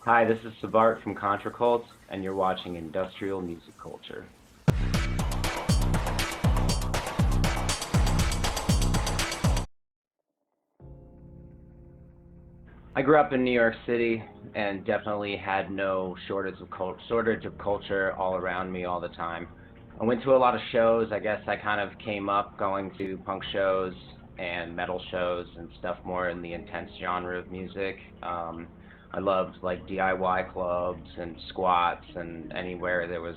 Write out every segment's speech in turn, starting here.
Hi, this is Svart from Contracult, and you're watching Industrial Music Culture. I grew up in New York City and definitely had no shortage of culture all around me all the time. I went to a lot of shows. I guess I kind of came up going to punk shows and metal shows and stuff more in the intense genre of music. I loved like DIY clubs and squats and anywhere there was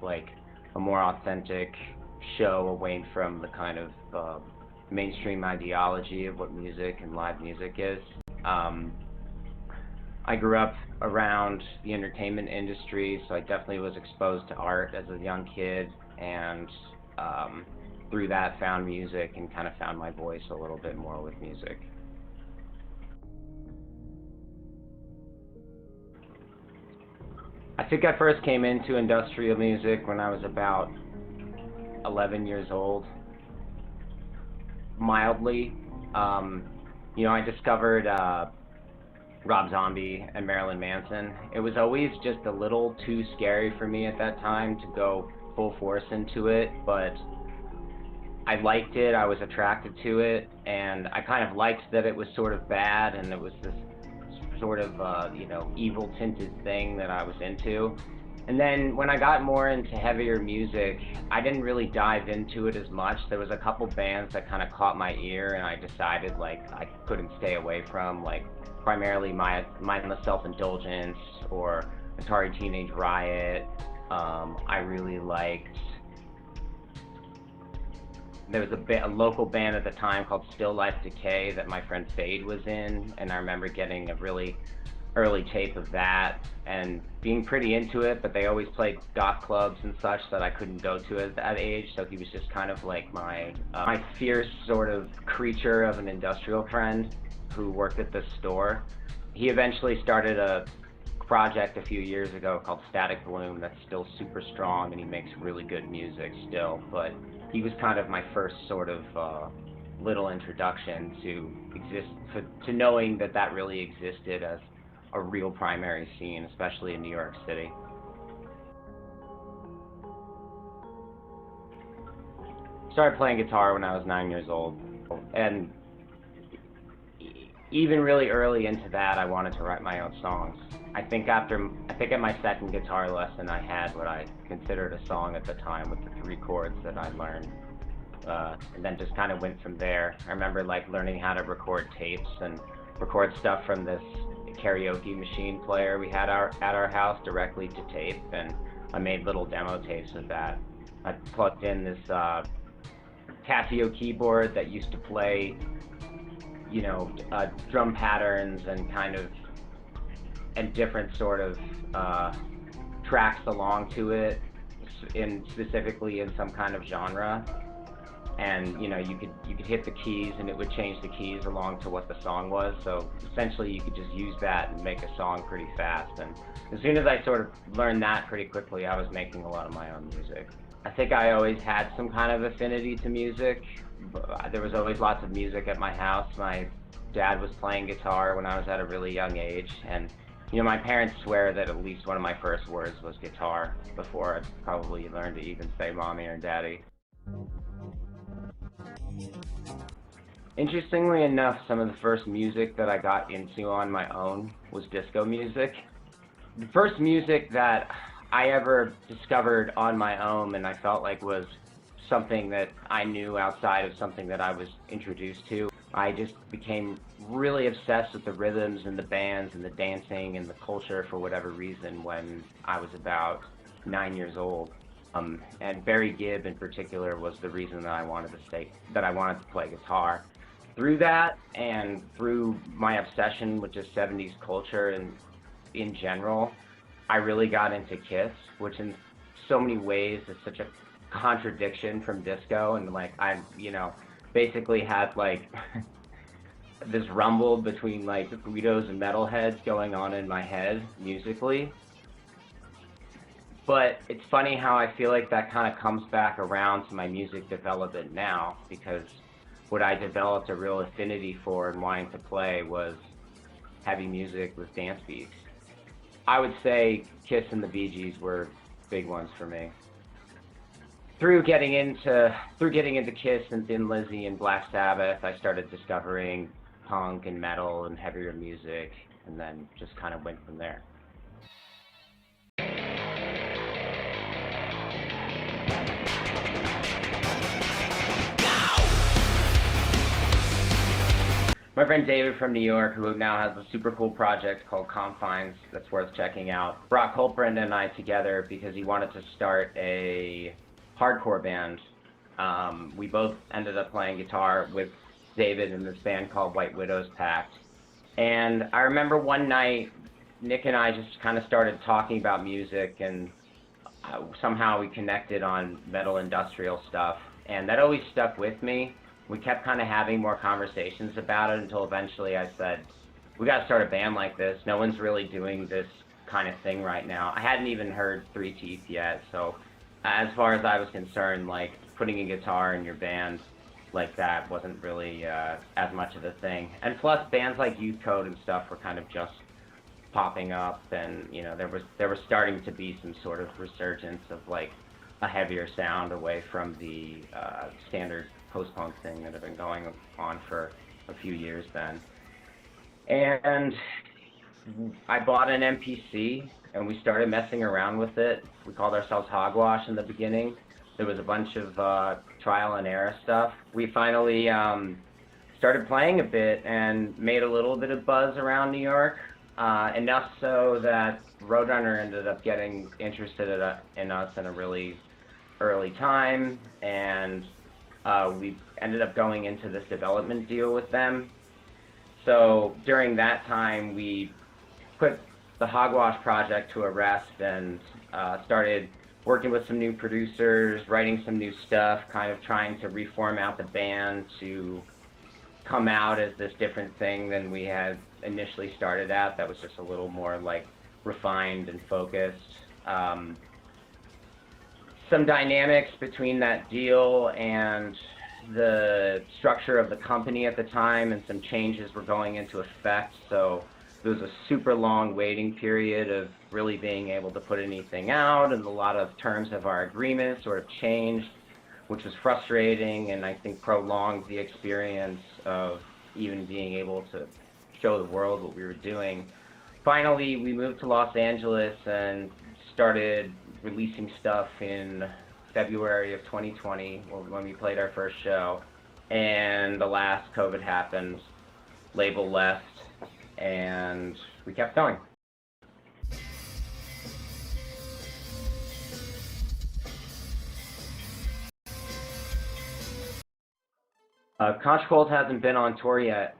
like a more authentic show away from the kind of mainstream ideology of what music and live music is. Um, I grew up around the entertainment industry, so I definitely was exposed to art as a young kid, and um, through that found music and kind of found my voice a little bit more with music. I think I first came into industrial music when I was about 11 years old, mildly. Um, I discovered Rob Zombie and Marilyn Manson. It was always just a little too scary for me at that time to go full force into it, but I liked it, I was attracted to it, and I kind of liked that it was sort of bad and it was this sort of, evil tinted thing that I was into. And then when I got more into heavier music, I didn't really dive into it as much. There was a couple bands that kind of caught my ear, and I decided like I couldn't stay away from, like primarily Mindless Self-Indulgence or Atari Teenage Riot. I really liked. There was a local band at the time called Still Life Decay that my friend Fade was in, and I remember getting a really early tape of that and being pretty into it, but they always played goth clubs and such that I couldn't go to at that age, so he was just kind of like my fierce sort of creature of an industrial friend who worked at the store. He eventually started a project a few years ago called Static Bloom that's still super strong, and he makes really good music still, but he was kind of my first sort of little introduction to knowing that really existed as a real primary scene, especially in New York City. Started playing guitar when I was 9 years old, and even really early into that, I wanted to write my own songs. I think at my second guitar lesson, I had what I considered a song at the time with the three chords that I learned, and then just kind of went from there. I remember like learning how to record tapes and record stuff from this karaoke machine player we had at our house directly to tape, and I made little demo tapes of that. I plugged in this Casio keyboard that used to play, drum patterns and different sort of tracks along to it, specifically in some kind of genre. And you could hit the keys and it would change the keys along to what the song was. So essentially you could just use that and make a song pretty fast. And as soon as I sort of learned that pretty quickly, I was making a lot of my own music. I think I always had some kind of affinity to music. There was always lots of music at my house. My dad was playing guitar when I was at a really young age, and my parents swear that at least one of my first words was guitar before I probably learned to even say mommy or daddy. Interestingly enough, some of the first music that I got into on my own was disco music. The first music that I ever discovered on my own and I felt like was something that I knew outside of something that I was introduced to. I just became really obsessed with the rhythms and the bands and the dancing and the culture for whatever reason when I was about 9 years old. And Barry Gibb in particular was the reason that I wanted to play guitar. Through that and through my obsession with just 70s culture and in general, I really got into Kiss, which in so many ways is such a contradiction from disco, and like I basically had like this rumble between like Guidos and metalheads going on in my head musically. But it's funny how I feel like that kind of comes back around to my music development now, because what I developed a real affinity for and wanting to play was heavy music with dance beats. I would say Kiss and the Bee Gees were big ones for me. Through getting into Kiss and Thin Lizzy and Black Sabbath, I started discovering punk and metal and heavier music, and then just kind of went from there. My friend David from New York, who now has a super cool project called Confines that's worth checking out, brought Cultprit and I together because he wanted to start a hardcore band. We both ended up playing guitar with David in this band called White Widows Pact. And I remember one night, Nick and I just kind of started talking about music, and somehow we connected on metal industrial stuff. And that always stuck with me. We kept kind of having more conversations about it until eventually I said, we got to start a band like this. No one's really doing this kind of thing right now. I hadn't even heard Three Teeth yet, so as far as I was concerned, like, putting a guitar in your band like that wasn't really as much of a thing. And plus, bands like Youth Code and stuff were kind of just popping up, and you know, there was starting to be some sort of resurgence of like a heavier sound away from the standard post-punk thing that had been going on for a few years then. And I bought an MPC and we started messing around with it. We called ourselves Hogwash in the beginning. There was a bunch of trial and error stuff. We finally started playing a bit and made a little bit of buzz around New York, enough so that Roadrunner ended up getting interested in us in a really early time, and we ended up going into this development deal with them. So during that time, we put the Hogwash project to a rest and started working with some new producers, writing some new stuff, kind of trying to reform out the band to come out as this different thing than we had initially started at. That was just a little more like refined and focused. Some dynamics between that deal and the structure of the company at the time, and some changes were going into effect, so there was a super long waiting period of really being able to put anything out, and a lot of terms of our agreement sort of changed, which was frustrating, and I think prolonged the experience of even being able to show the world what we were doing. Finally, we moved to Los Angeles and started releasing stuff in February of 2020 when we played our first show, and alas, COVID happened, label left, and we kept going. Contracult hasn't been on tour yet.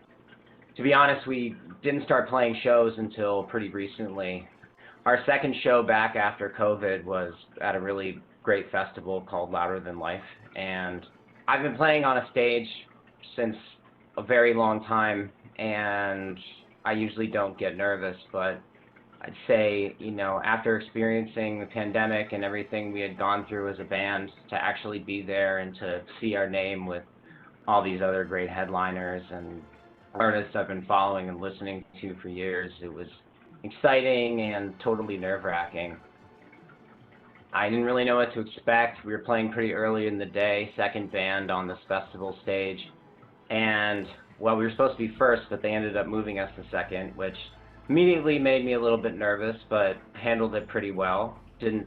To be honest, we didn't start playing shows until pretty recently. Our second show back after COVID was at a really great festival called Louder Than Life, and I've been playing on a stage since a very long time, and I usually don't get nervous, but I'd say, you know, after experiencing the pandemic and everything we had gone through as a band, to actually be there and to see our name with all these other great headliners and artists I've been following and listening to for years, it was exciting and totally nerve-wracking. I didn't really know what to expect. We were playing pretty early in the day, second band on this festival stage, and well, we were supposed to be first, but they ended up moving us to second, which immediately made me a little bit nervous, but handled it pretty well. Didn't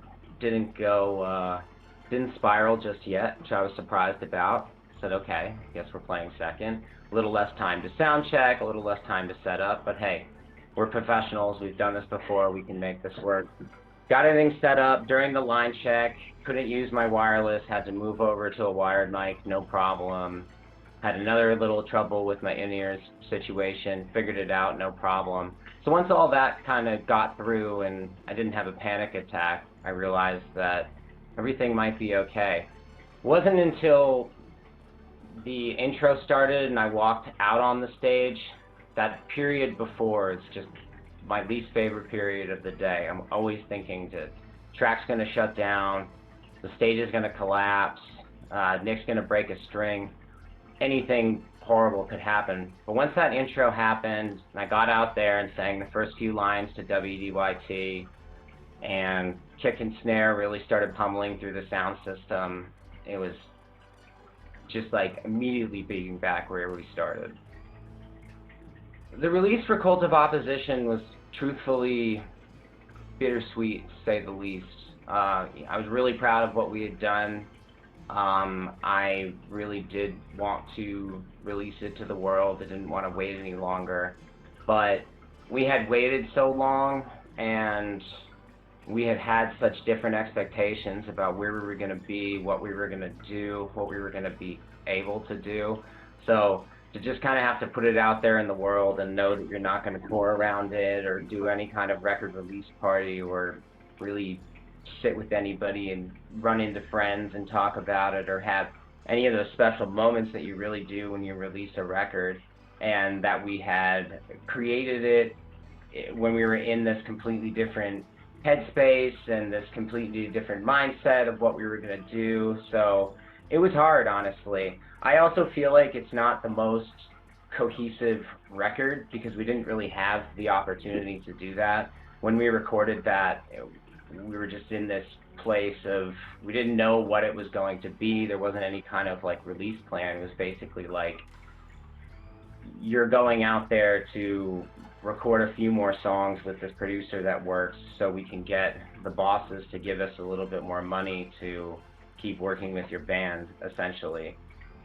spiral just yet, which I was surprised about. Said, okay, I guess we're playing second. A little less time to sound check, a little less time to set up, but hey, we're professionals, we've done this before, we can make this work. Got everything set up during the line check, couldn't use my wireless, had to move over to a wired mic, no problem. Had another little trouble with my in-ears situation, figured it out, no problem. So once all that kind of got through and I didn't have a panic attack, I realized that everything might be okay. It wasn't until the intro started and I walked out on the stage, that period before is just my least favorite period of the day. I'm always thinking that track's gonna shut down, the stage is gonna collapse, Nick's gonna break a string. Anything horrible could happen. But once that intro happened, and I got out there and sang the first few lines to WDYT, and kick and snare really started pummeling through the sound system, it was just like immediately being back where we started. The release for Cult of Opposition was truthfully bittersweet, to say the least. I was really proud of what we had done. I really did want to release it to the world. I didn't want to wait any longer. But we had waited so long, and we had had such different expectations about where we were going to be, what we were going to do, what we were going to be able to do. So to just kind of have to put it out there in the world and know that you're not going to tour around it or do any kind of record release party or really sit with anybody and run into friends and talk about it or have any of those special moments that you really do when you release a record, and that we had created it when we were in this completely different headspace and this completely different mindset of what we were going to do. So it was hard, honestly. I also feel like it's not the most cohesive record because we didn't really have the opportunity to do that. When we recorded that, we were just in this place of, we didn't know what it was going to be. There wasn't any kind of like release plan. It was basically like, you're going out there to record a few more songs with this producer that works so we can get the bosses to give us a little bit more money to keep working with your band, essentially.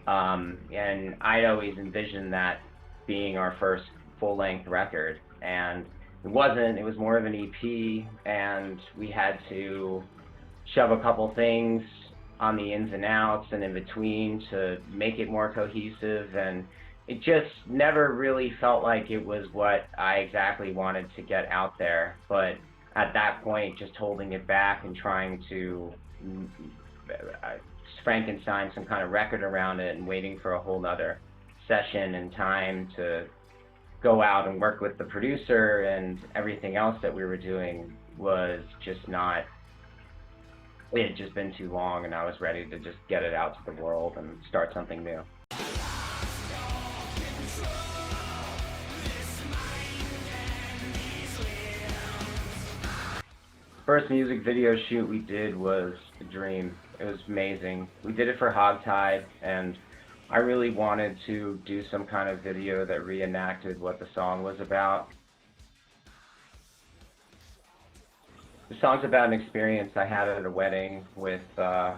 And I'd always envisioned that being our first full-length record, and it wasn't. It was more of an EP, and we had to shove a couple things on the ins and outs and in between to make it more cohesive, and it just never really felt like it was what I exactly wanted to get out there. But at that point, just holding it back and trying to Frankenstein some kind of record around it and waiting for a whole nother session and time to go out and work with the producer and everything else that we were doing was just not, it had just been too long, and I was ready to just get it out to the world and start something new. First music video shoot we did was a dream. It was amazing. We did it for Hogtied, and I really wanted to do some kind of video that reenacted what the song was about. The song's about an experience I had at a wedding with a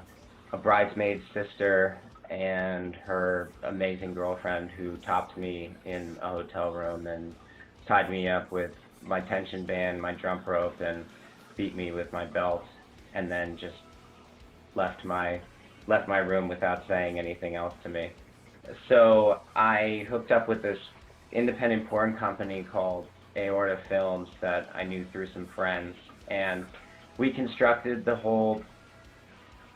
bridesmaid's sister and her amazing girlfriend who topped me in a hotel room and tied me up with my tension band, my drum rope, and beat me with my belt, and then just left my room without saying anything else to me. So I hooked up with this independent porn company called Aorta Films that I knew through some friends, and we constructed the whole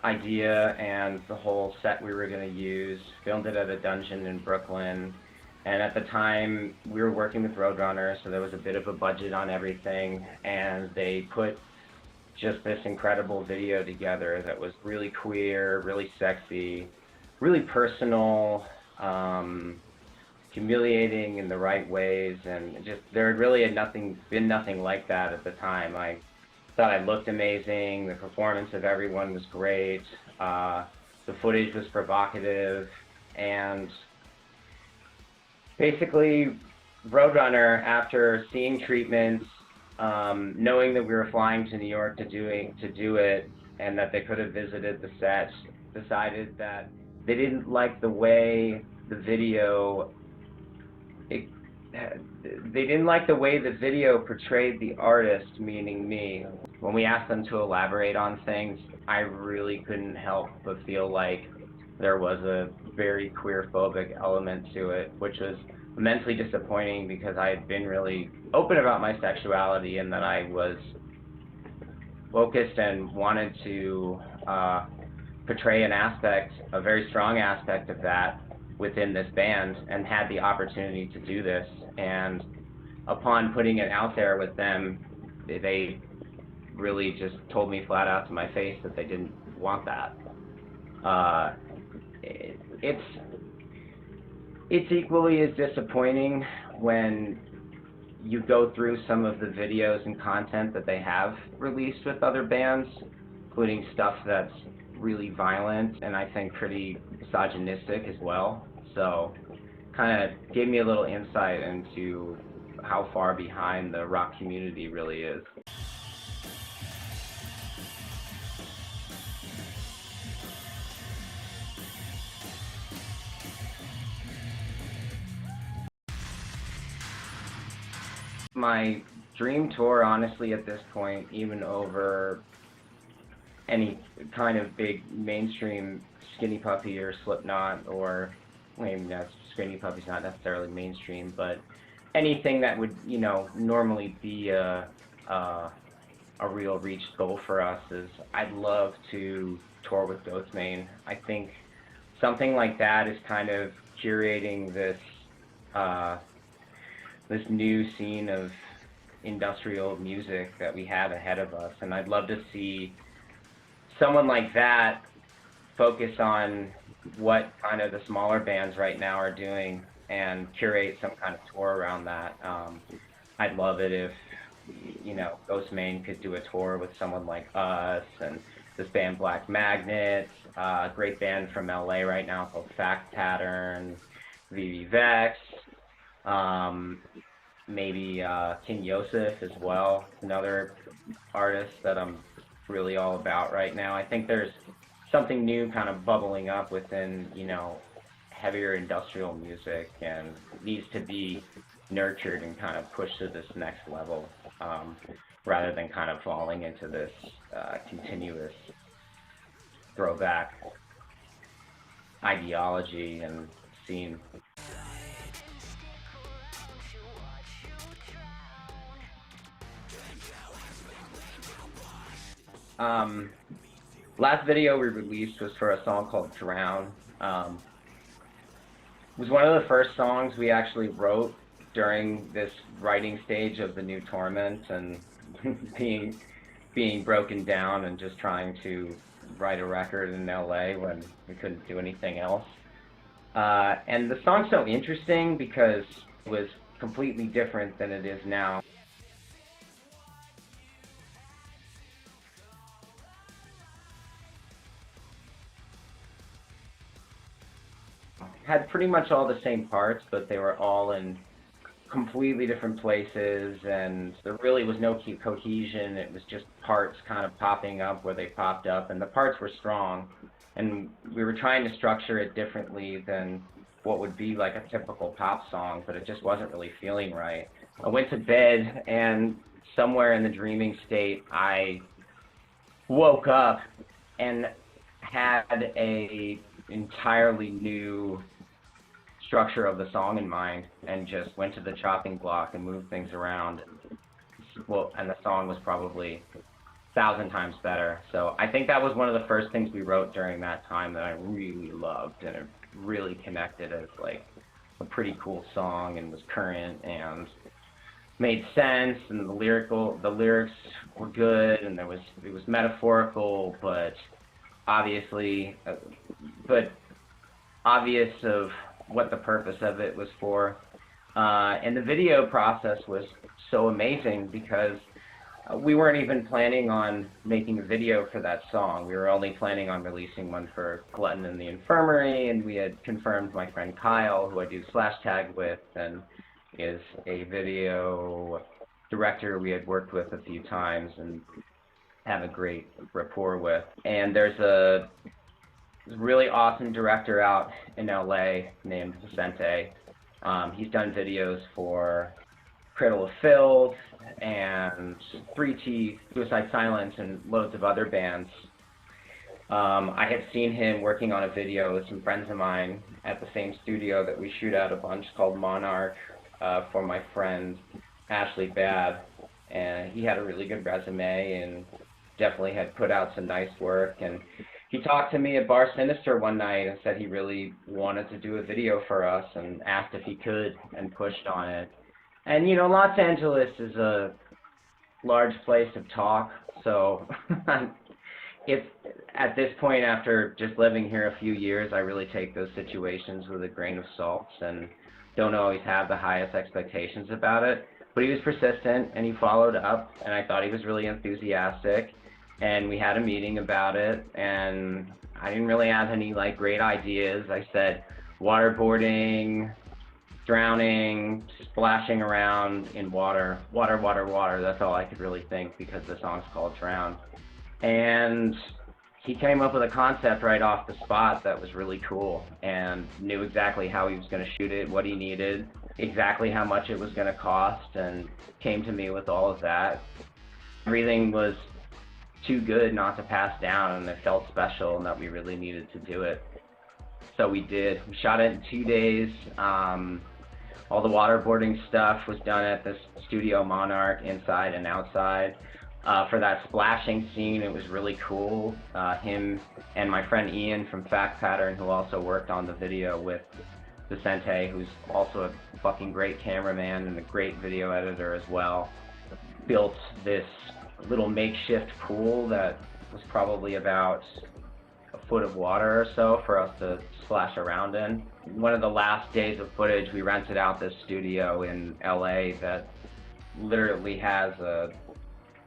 idea and the whole set we were going to use, filmed it at a dungeon in Brooklyn, and at the time we were working with Roadrunner, so there was a bit of a budget on everything, and they put just this incredible video together that was really queer, really sexy, really personal, humiliating in the right ways, and just there had really been nothing like that at the time. I thought I looked amazing, the performance of everyone was great, the footage was provocative, and basically Roadrunner, after seeing treatments, knowing that we were flying to New York to do it, and that they could have visited the set, decided that they didn't like the way the video portrayed the artist, meaning me. When we asked them to elaborate on things, I really couldn't help but feel like there was a very queer-phobic element to it, which was immensely disappointing because I had been really open about my sexuality and that I was focused and wanted to portray a very strong aspect of that within this band, and had the opportunity to do this. And upon putting it out there with them, they really just told me flat out to my face that they didn't want that. It's equally as disappointing when you go through some of the videos and content that they have released with other bands, including stuff that's really violent and I think pretty misogynistic as well. So kind of gave me a little insight into how far behind the rock community really is. My dream tour, honestly, at this point, even over any kind of big mainstream Skinny Puppy or Slipknot, or maybe that's Skinny Puppy's not necessarily mainstream, but anything that would, you know, normally be a real reach goal for us is I'd love to tour with Ghostmane. I think something like that is kind of curating this this new scene of industrial music that we have ahead of us, and I'd love to see someone like that focus on what kind of the smaller bands right now are doing and curate some kind of tour around that. I'd love it if, you know, Ghostmane could do a tour with someone like us and this band Black Magnet, a great band from LA right now called Fact Pattern, ViVi Vex, maybe King Yosef as well, another artist that I'm really all about right now. I think there's something new kind of bubbling up within, you know, heavier industrial music, and needs to be nurtured and kind of pushed to this next level, rather than kind of falling into this continuous throwback ideology and scene. Last video we released was for a song called Drown. It was one of the first songs we actually wrote during this writing stage of the new Torment, and being broken down and just trying to write a record in LA when we couldn't do anything else. And the song's so interesting because it was completely different than it is now. Had pretty much all the same parts, but they were all in completely different places, and there really was no cohesion. It was just parts kind of popping up where they popped up, and the parts were strong, and we were trying to structure it differently than what would be like a typical pop song, but it just wasn't really feeling right. I went to bed, and somewhere in the dreaming state, I woke up and had a entirely new structure of the song in mind, and just went to the chopping block and moved things around. Well, and the song was probably 1,000 times better. So I think that was one of the first things we wrote during that time that I really loved, and it really connected as like a pretty cool song, and was current and made sense, and the lyrics were good, and it was metaphorical, but obvious of what the purpose of it was for. And the video process was so amazing because we weren't even planning on making a video for that song. We were only planning on releasing one for Glutton in the Infirmary, and we had confirmed my friend Kyle, who I do slash tag with, and is a video director we had worked with a few times and have a great rapport with. And there's a really awesome director out in LA named Vicente. He's done videos for Cradle of Filth and Three Teeth, Suicide Silence, and loads of other bands. I had seen him working on a video with some friends of mine at the same studio that we shoot out a bunch called Monarch, for my friend Ashley Babb, and he had a really good resume and definitely had put out some nice work. And he talked to me at Bar Sinister one night and said he really wanted to do a video for us, and asked if he could, and pushed on it. And you know, Los Angeles is a large place of talk, so It's at this point, after just living here a few years, I really take those situations with a grain of salt and don't always have the highest expectations about it. But he was persistent and he followed up, and I thought he was really enthusiastic. And we had a meeting about it, and I didn't really have any like great ideas. I said waterboarding, drowning, splashing around in water, water, water, water. That's all I could really think because the song's called Drown. And he came up with a concept right off the spot that was really cool and knew exactly how he was going to shoot it, what he needed, exactly how much it was going to cost, and came to me with all of that. Everything was too good not to pass down, and it felt special and that we really needed to do it. So we did. We shot it in 2 days. All the waterboarding stuff was done at this Studio Monarch, inside and outside. For that splashing scene, it was really cool. Him and my friend Ian from Fact Pattern, who also worked on the video with Vicente, who's also a fucking great cameraman and a great video editor as well, built this little makeshift pool that was probably about a foot of water or so for us to splash around in. One of the last days of footage, we rented out this studio in LA that literally has a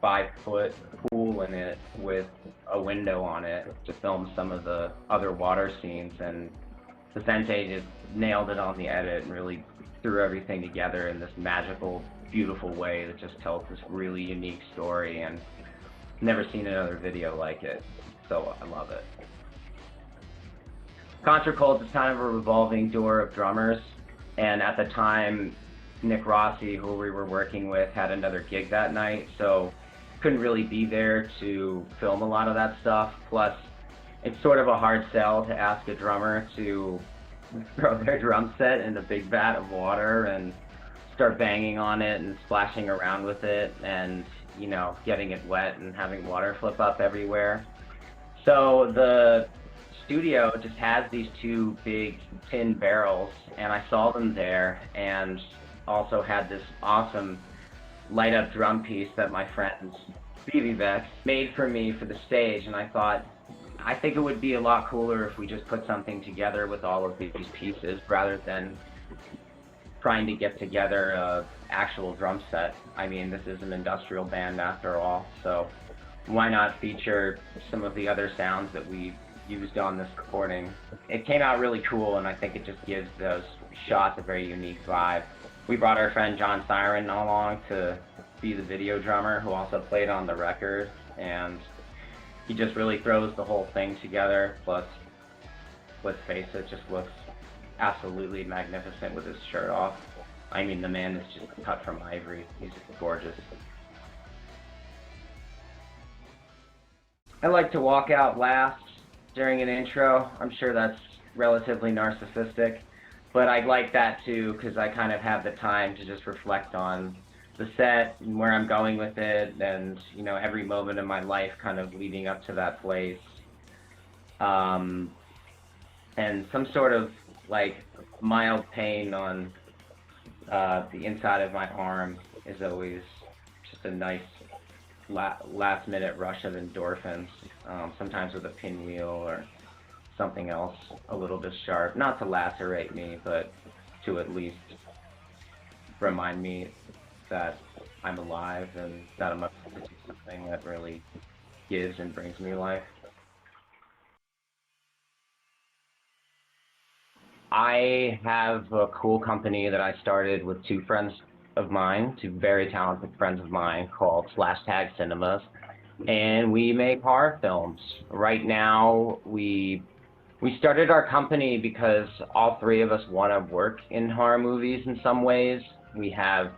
5-foot pool in it with a window on it to film some of the other water scenes, and Vicente just nailed it on the edit and really threw everything together in this magical, beautiful way that just tells this really unique story, and never seen another video like it, so I love it. Contracult is kind of a revolving door of drummers, and at the time Nick Rossi, who we were working with, had another gig that night, so couldn't really be there to film a lot of that stuff. Plus, it's sort of a hard sell to ask a drummer to throw their drum set in a big vat of water and start banging on it and splashing around with it and, you know, getting it wet and having water flip up everywhere. So the studio just has these 2 big tin barrels, and I saw them there, and also had this awesome light up drum piece that my friends ViVi Vex made for me for the stage, and I thought, I think it would be a lot cooler if we just put something together with all of these pieces rather than trying to get together a actual drum set. I mean, this is an industrial band after all, so why not feature some of the other sounds that we used on this recording. It came out really cool, and I think it just gives those shots a very unique vibe. We brought our friend Jon Siren along to be the video drummer, who also played on the record, and he just really throws the whole thing together. Plus, let's face it, just looks absolutely magnificent with his shirt off. I mean, the man is just cut from ivory. He's just gorgeous. I like to walk out last during an intro. I'm sure that's relatively narcissistic, but I like that too because I kind of have the time to just reflect on the set and where I'm going with it, and you know, every moment of my life kind of leading up to that place. And some sort of like mild pain on the inside of my arm is always just a nice last minute rush of endorphins, sometimes with a pinwheel or something else a little bit sharp, not to lacerate me, but to at least remind me that I'm alive and that I'm up to do something that really gives and brings me life. I have a cool company that I started with 2 friends of mine, 2 very talented friends of mine, called /Tag Cinemas, and we make horror films. Right now, we started our company because all 3 of us want to work in horror movies in some ways. We have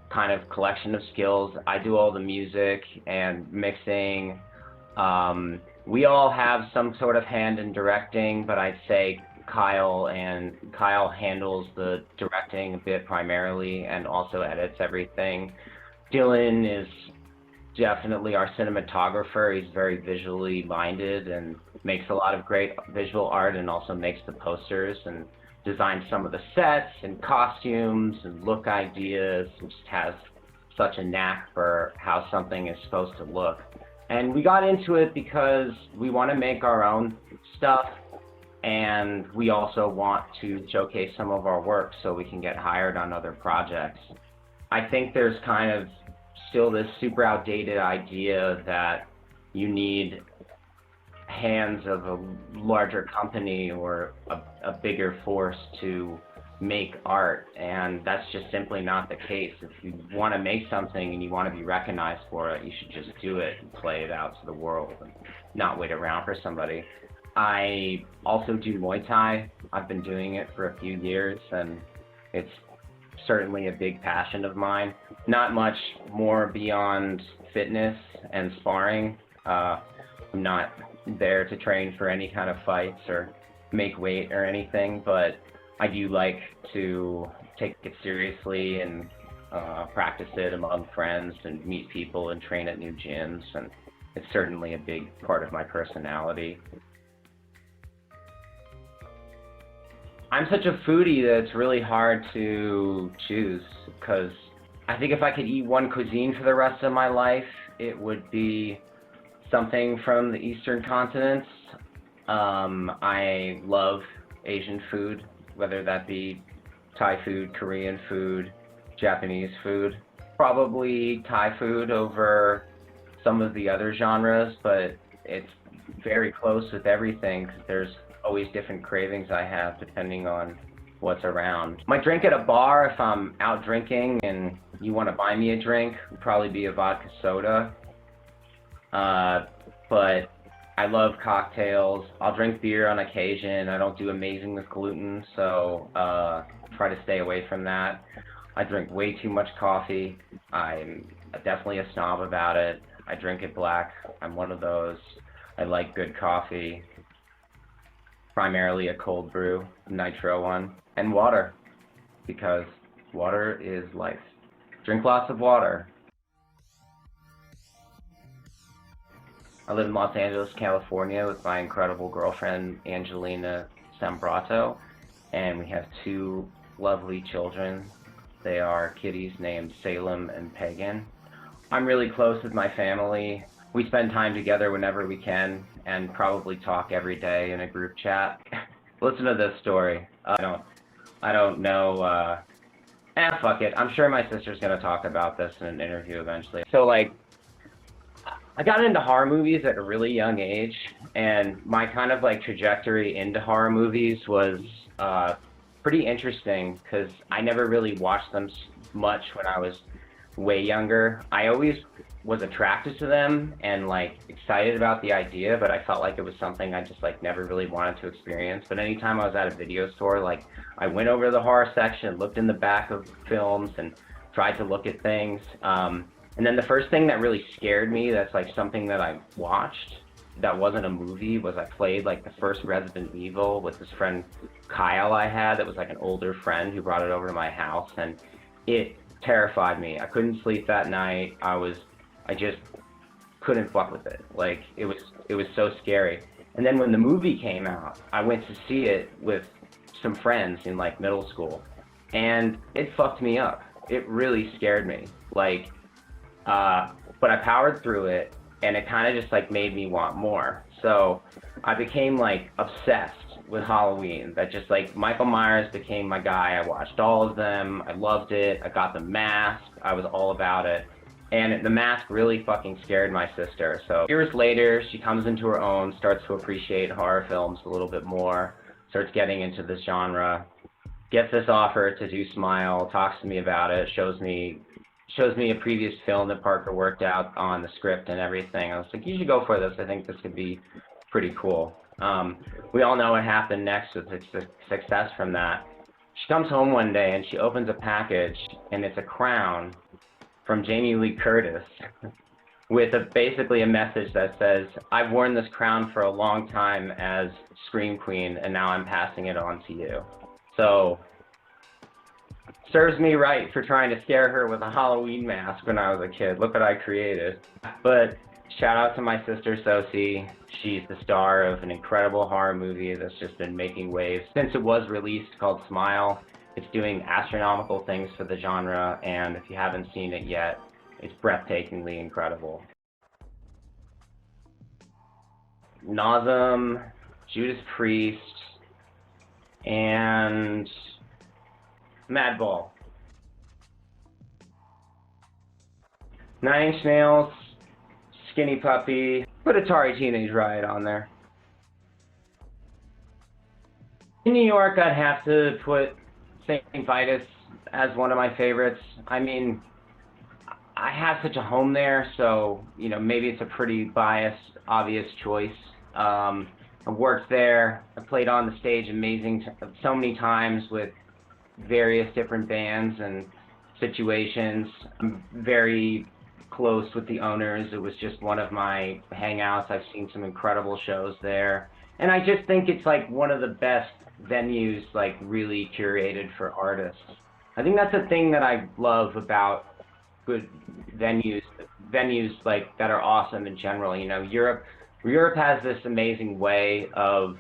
kind of collection of skills. I do all the music and mixing. We all have some sort of hand in directing, but I'd say Kyle handles the directing a bit primarily and also edits everything. Dylan is definitely our cinematographer. He's very visually minded and makes a lot of great visual art, and also makes the posters and designs some of the sets and costumes and look ideas, and just has such a knack for how something is supposed to look. And we got into it because we want to make our own stuff, and we also want to showcase some of our work so we can get hired on other projects. I think there's kind of still this super outdated idea that you need hands of a larger company or a bigger force to make art, and that's just simply not the case. If you want to make something and you want to be recognized for it, you should just do it and play it out to the world and not wait around for somebody. I also do Muay Thai. I've been doing it for a few years, and it's certainly a big passion of mine. Not much more beyond fitness and sparring. I'm not there to train for any kind of fights or make weight or anything, but I do like to take it seriously and practice it among friends and meet people and train at new gyms, and it's certainly a big part of my personality. I'm such a foodie that it's really hard to choose, because I think if I could eat one cuisine for the rest of my life, it would be something from the Eastern continents. I love Asian food, whether that be Thai food, Korean food, Japanese food. Probably Thai food over some of the other genres, but it's very close with everything. There's always different cravings I have depending on what's around. My drink at a bar, if I'm out drinking and you want to buy me a drink, would probably be a vodka soda. But I love cocktails. I'll drink beer on occasion. I don't do amazing with gluten, so try to stay away from that. I drink way too much coffee. I'm definitely a snob about it. I drink it black. I'm one of those. I like good coffee. Primarily a cold brew, nitro one, and water, because water is life. Drink lots of water. I live in Los Angeles, California with my incredible girlfriend, Angelina Sambrato, and we have two lovely children. They are kitties named Salem and Pagan. I'm really close with my family. We spend time together whenever we can and probably talk every day in a group chat. Listen to this story. I don't know, fuck it. I'm sure my sister's gonna talk about this in an interview eventually. So like, I got into horror movies at a really young age, and my kind of like trajectory into horror movies was pretty interesting because I never really watched them much when I was way younger. I always was attracted to them and like excited about the idea, but I felt like it was something I just like never really wanted to experience. But anytime I was at a video store, like I went over to the horror section, looked in the back of films and tried to look at things. And then the first thing that really scared me, that's like something that I watched that wasn't a movie, was I played like the first Resident Evil with this friend Kyle I had that was like an older friend who brought it over to my house, and it terrified me. I couldn't sleep that night. I just couldn't fuck with it. Like it was so scary. And then when the movie came out, I went to see it with some friends in like middle school, and it fucked me up. It really scared me. Like, but I powered through it, and it kind of just like made me want more. So I became like obsessed with Halloween. That just like Michael Myers became my guy. I watched all of them. I loved it. I got the mask. I was all about it. And the mask really fucking scared my sister. So years later, she comes into her own, starts to appreciate horror films a little bit more, starts getting into this genre, gets this offer to do Smile, talks to me about it, shows me a previous film that Parker worked out on the script and everything. I was like, you should go for this. I think this could be pretty cool. We all know what happened next with the success from that. She comes home one day and she opens a package, and it's a crown from Jamie Lee Curtis with basically a message that says, I've worn this crown for a long time as Scream Queen, and now I'm passing it on to you. So, serves me right for trying to scare her with a Halloween mask when I was a kid. Look what I created. But shout out to my sister Sosie. She's the star of an incredible horror movie that's just been making waves since it was released, called Smile. It's doing astronomical things for the genre, and if you haven't seen it yet, it's breathtakingly incredible. Nazem, Judas Priest, and Madball. Nine Inch Nails, Skinny Puppy, put Atari Teenage Riot on there. In New York, I'd have to put St. Vitus as one of my favorites. I mean, I have such a home there, so, you know, maybe it's a pretty biased, obvious choice. I worked there, I played on the stage so many times with various different bands and situations. I'm very close with the owners. It was just one of my hangouts. I've seen some incredible shows there. And I just think it's like one of the best venues, like really curated for artists. I think that's a thing that I love about good venues like that are awesome in general. You know, Europe has this amazing way of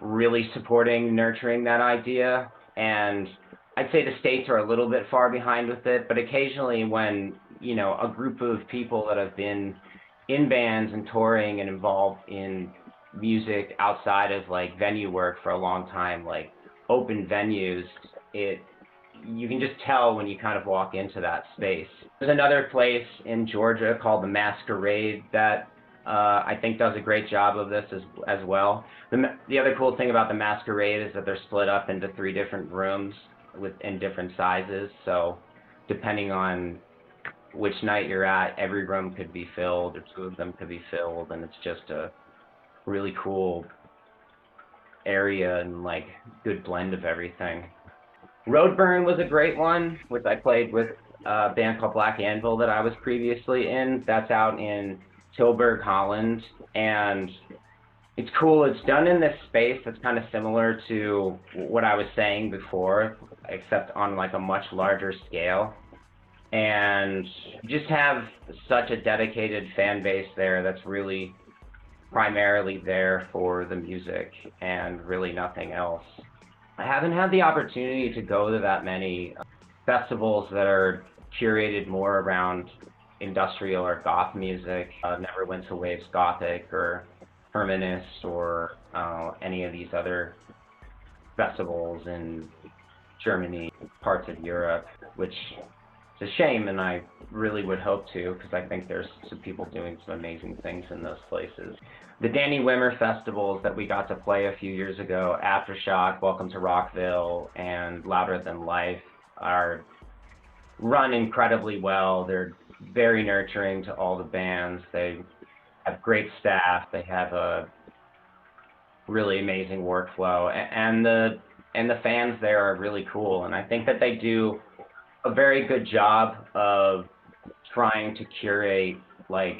really supporting, nurturing that idea, and I'd say the States are a little bit far behind with it, but occasionally when, you know, a group of people that have been in bands and touring and involved in music outside of like venue work for a long time, like open venues, you can just tell when you kind of walk into that space. There's another place in Georgia called the Masquerade that I think does a great job of this as well. The other cool thing about the Masquerade is that they're split up into 3 different rooms in different sizes. So depending on which night you're at, every room could be filled, or 2 of them could be filled, and it's just a really cool area and like good blend of everything. Roadburn was a great one, which I played with a band called Black Anvil that I was previously in. That's out in Tilburg, Holland, and it's cool. It's done in this space that's kind of similar to what I was saying before, except on like a much larger scale. And just have such a dedicated fan base there that's really primarily there for the music and really nothing else. I haven't had the opportunity to go to that many festivals that are curated more around industrial or goth music. Never went to Waves Gothic or Terminus or any of these other festivals in Germany, parts of Europe, which is a shame, and I really would hope to, because I think there's some people doing some amazing things in those places. The Danny Wimmer festivals that we got to play a few years ago, Aftershock, Welcome to Rockville, and Louder Than Life, are run incredibly well. They're very nurturing to all the bands. They have great staff. They have a really amazing workflow, and the fans there are really cool. And I think that they do a very good job of trying to curate like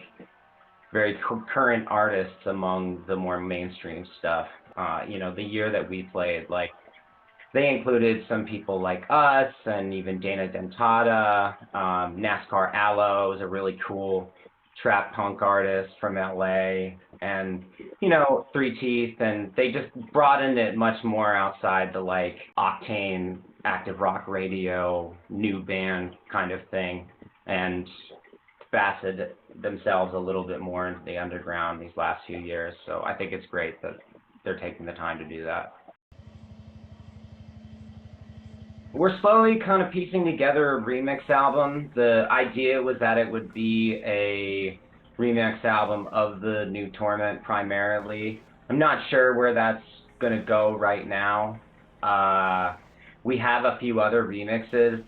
very current artists among the more mainstream stuff. You know, the year that we played, like, they included some people like us and even Dana Dentata. NASCAR Aloe is a really cool trap punk artist from LA, and, you know, Three Teeth, and they just broadened it much more outside the like Octane active rock radio new band kind of thing, and faceted themselves a little bit more into the underground these last few years. So I think it's great that they're taking the time to do that. We're slowly kind of piecing together a remix album. The idea was that it would be a remix album of the new Torment primarily. I'm not sure where that's going to go right now. We have a few other remixes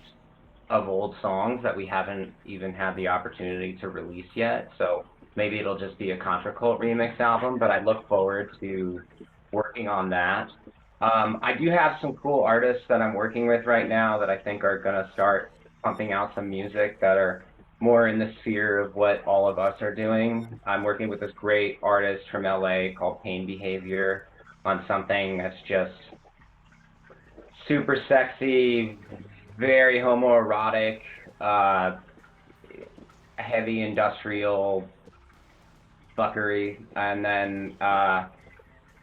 of old songs that we haven't even had the opportunity to release yet, so maybe it'll just be a Contracult remix album, but I look forward to working on that. I do have some cool artists that I'm working with right now that I think are going to start pumping out some music that are more in the sphere of what all of us are doing. I'm working with this great artist from LA called Pain Behavior on something that's just super sexy, very homoerotic, heavy industrial fuckery. And then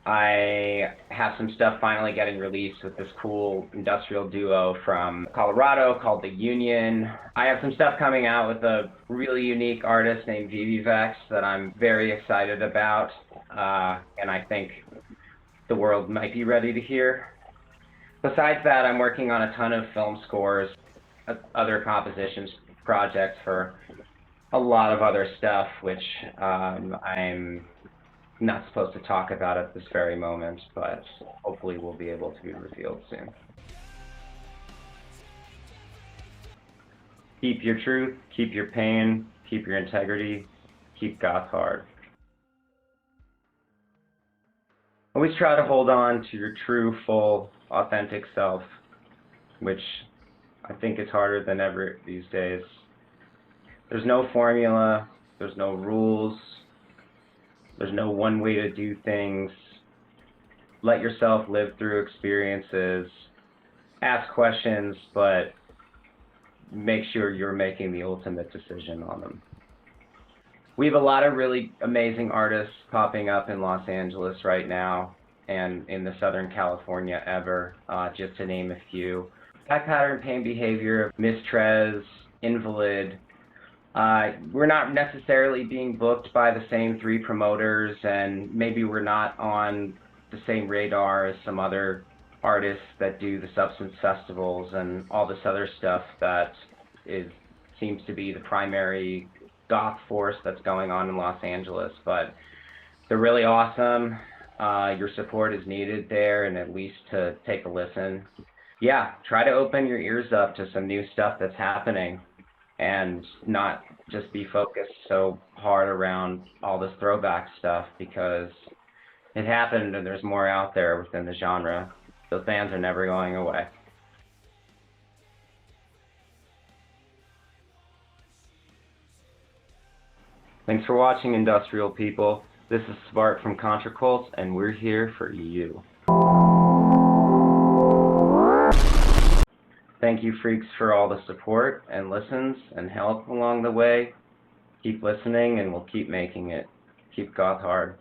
I have some stuff finally getting released with this cool industrial duo from Colorado called The Union. I have some stuff coming out with a really unique artist named ViVi Vex that I'm very excited about, and I think the world might be ready to hear. Besides that, I'm working on a ton of film scores, other compositions projects for a lot of other stuff, which I'm not supposed to talk about at this very moment, but hopefully will be able to be revealed soon. Keep your truth, keep your pain, keep your integrity, keep goth hard. Always try to hold on to your true, full, authentic self, which I think is harder than ever these days. There's no formula, there's no rules, there's no one way to do things. Let yourself live through experiences, ask questions, but make sure you're making the ultimate decision on them. We have a lot of really amazing artists popping up in Los Angeles right now and in the Southern California ever, just to name a few. Back Pattern Pain Behavior, Miss Trezz, Invalid. We're not necessarily being booked by the same 3 promoters, and maybe we're not on the same radar as some other artists that do the substance festivals and all this other stuff that seems to be the primary goth force that's going on in Los Angeles. But they're really awesome. Your support is needed there, and at least to take a listen. Yeah, try to open your ears up to some new stuff that's happening, and not just be focused so hard around all this throwback stuff, because it happened and there's more out there within the genre. Those bands are never going away. Thanks for watching, industrial people. This is Svart from Contracult, and we're here for you. Thank you, freaks, for all the support and listens and help along the way. Keep listening, and we'll keep making it. Keep goth hard.